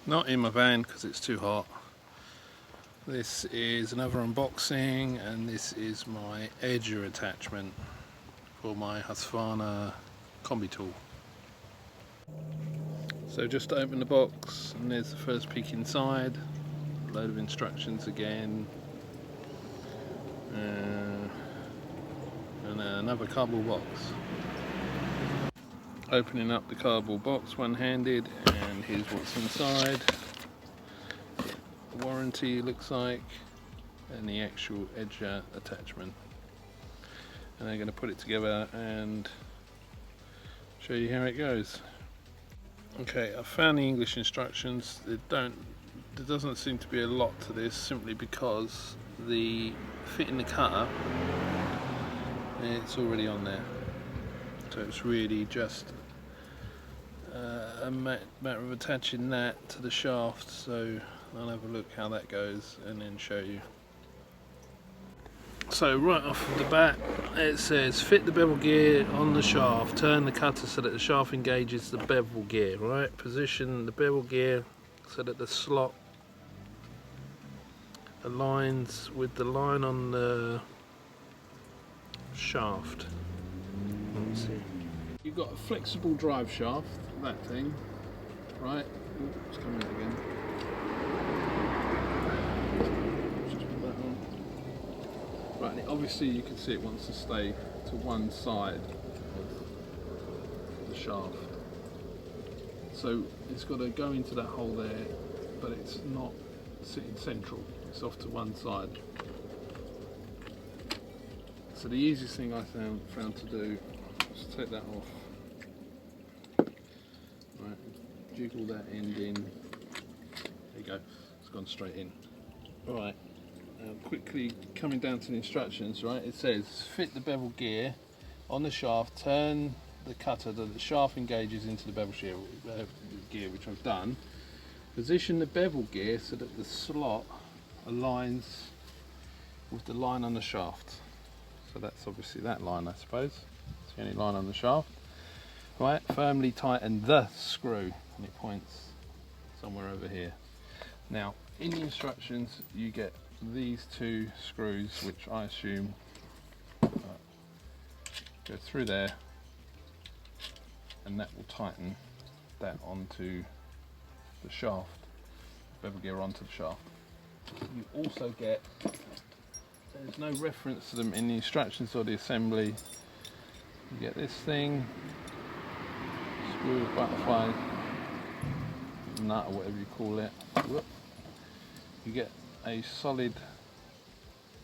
Not in my van because it's too hot. This is another unboxing, and this is my edger attachment for my Husqvarna combi tool. So just open the box and there's the first peek inside. A load of instructions again. And another cardboard box. Opening up the cardboard box one-handed, and here's what's inside. The warranty looks like, and the actual edger attachment. And they're going to put it together and show you how it goes. Okay, I found the English instructions. There doesn't seem to be a lot to this, simply because the fitting the cutter, it's already on there. So it's really just a matter of attaching that to the shaft. So I'll have a look how that goes and then show you. So right off the bat, it says fit the bevel gear on the shaft, turn the cutter so that the shaft engages the bevel gear, right? Position the bevel gear so that the slot aligns with the line on the shaft. Let's see. You've got a flexible drive shaft, that thing, right? Ooh, it's coming out again. Just put that on. Right, and obviously you can see it wants to stay to one side of the shaft. So it's got to go into that hole there, but it's not sitting central, it's off to one side. So the easiest thing I found to do is take that off. Right, jiggle that end in. There you go, it's gone straight in. Right. Quickly coming down to the instructions, right, it says fit the bevel gear on the shaft, turn the cutter so that the shaft engages into the bevel gear, which I've done. Position the bevel gear so that the slot aligns with the line on the shaft. So that's obviously that line, I suppose. It's the only line on the shaft. Right, firmly tighten the screw, and it points somewhere over here. Now, in the instructions you get these two screws, which I assume go through there, and that will tighten that onto the shaft, bevel gear onto the shaft. You also get, there's no reference to them in the instructions or the assembly, you get this thing, screw, butterfly, nut or whatever you call it. You get a solid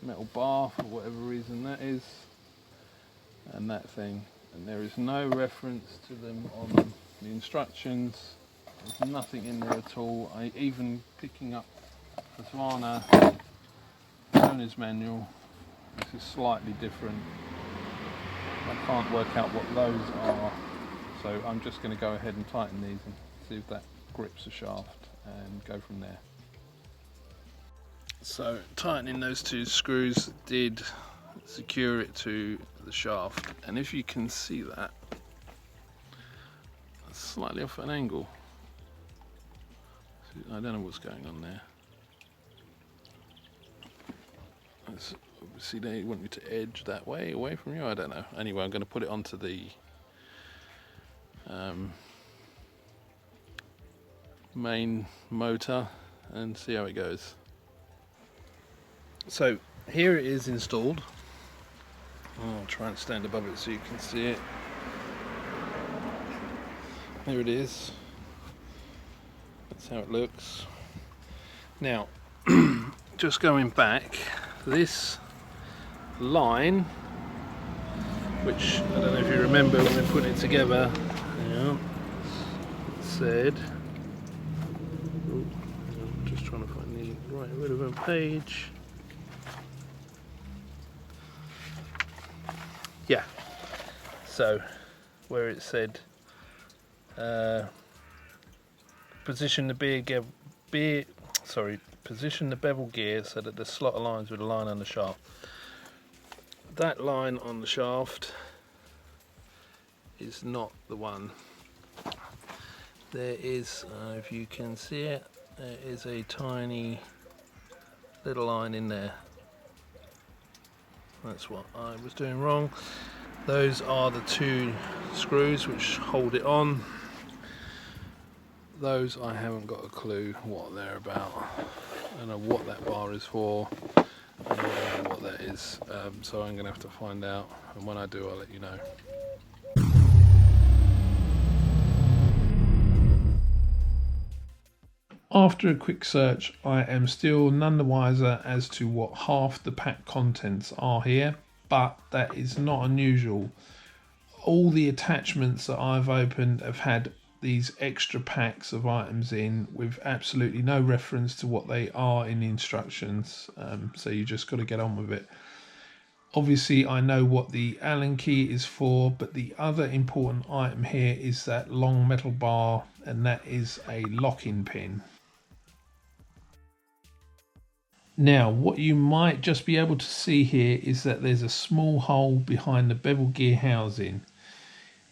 metal bar for whatever reason that is, and that thing, and there is no reference to them on the instructions. There's nothing in there at all. Even picking up the Husqvarna owner's manual, this is slightly different. I can't work out what those are, so I'm just going to go ahead and tighten these and see if that grips the shaft and go from there. So tightening those two screws did secure it to the shaft, and if you can see that, it's slightly off an angle. I don't know what's going on there. Obviously they want me to edge that way, away from you, I don't know. Anyway, I'm going to put it onto the main motor and see how it goes. So here it is installed. I'll try and stand above it so you can see it. There it is. That's how it looks. Now, just going back, this line, which I don't know if you remember when we put it together, it said, I'm just trying to find the right relevant page. Yeah, so where it said position the bevel gear so that the slot aligns with the line on the shaft. That line on the shaft is not the one. there is, if you can see it, there is a tiny little line in there. That's what I was doing wrong. Those are the two screws which hold it on. Those I haven't got a clue what they're about. I don't know what that bar is for. I don't know what that is. So I'm going to have to find out, and when I do I'll let you know. After a quick search, I am still none the wiser as to what half the pack contents are here, but that is not unusual. All the attachments that I've opened have had these extra packs of items in with absolutely no reference to what they are in the instructions, so you just got to get on with it. Obviously I know what the Allen key is for, but the other important item here is that long metal bar, and that is a lock-in pin. Now, what you might just be able to see here is that there's a small hole behind the bevel gear housing.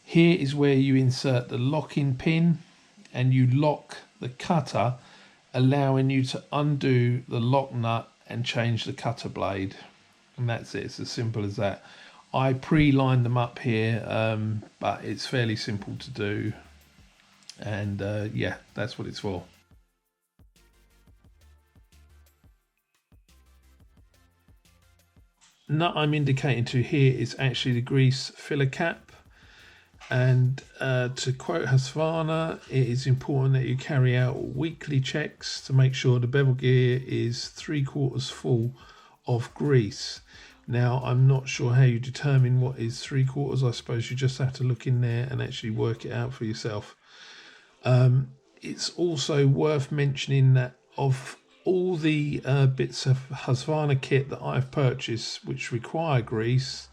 Here is where you insert the lock-in pin and you lock the cutter, allowing you to undo the lock nut and change the cutter blade. And that's it, it's as simple as that. I pre-lined them up here, but it's fairly simple to do. And yeah, that's what it's for. Nut I'm indicating to here is actually the grease filler cap, and to quote Husqvarna, it is important that you carry out weekly checks to make sure the bevel gear is 3/4 full of grease. Now I'm not sure how you determine what is 3/4. I suppose you just have to look in there and actually work it out for yourself. It's also worth mentioning that of all the bits of Husqvarna kit that I've purchased which require grease,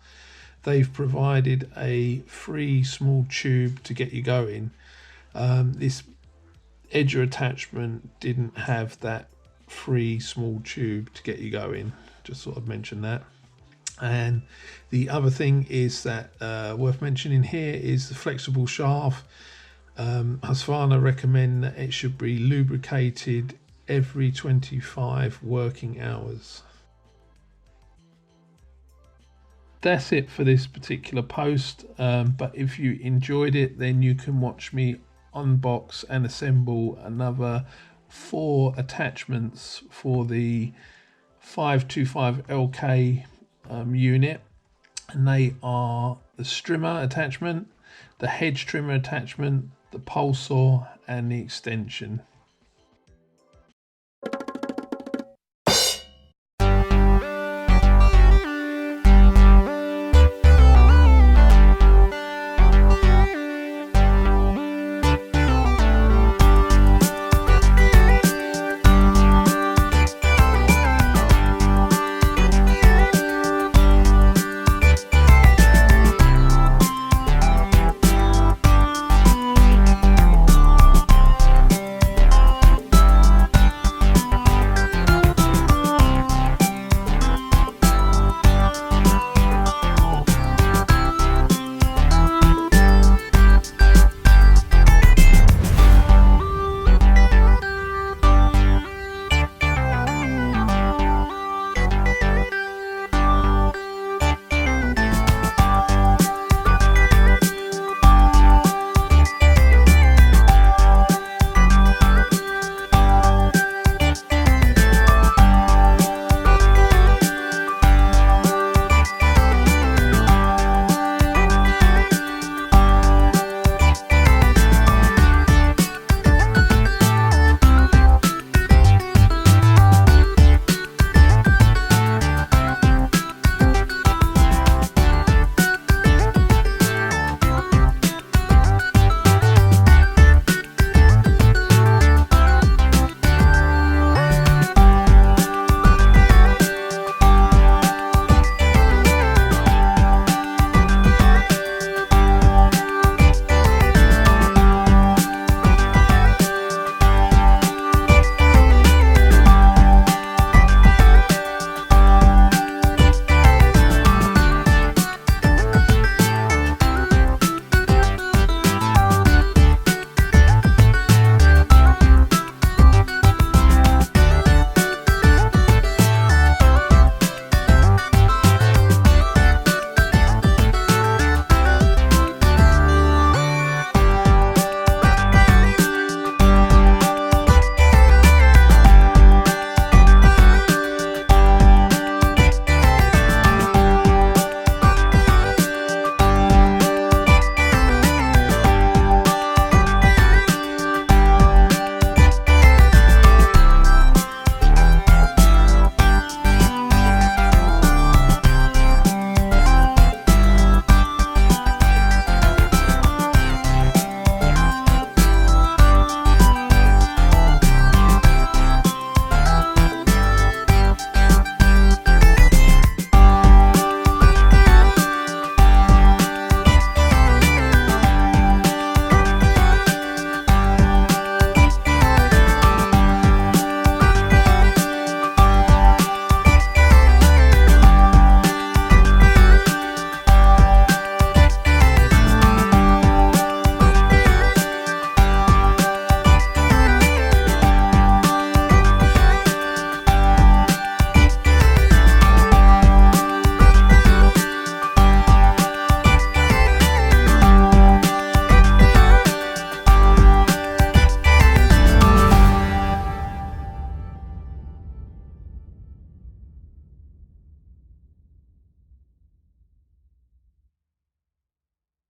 they've provided a free small tube to get you going. This edger attachment didn't have that free small tube to get you going. Just sort of mention that. And the other thing is that worth mentioning here is the flexible shaft. Husqvarna recommend that it should be lubricated every 25 working hours. That's it for this particular post, but if you enjoyed it, then you can watch me unbox and assemble another 4 attachments for the 525 LK unit, and they are the strimmer attachment, the hedge trimmer attachment, the pole saw and the extension.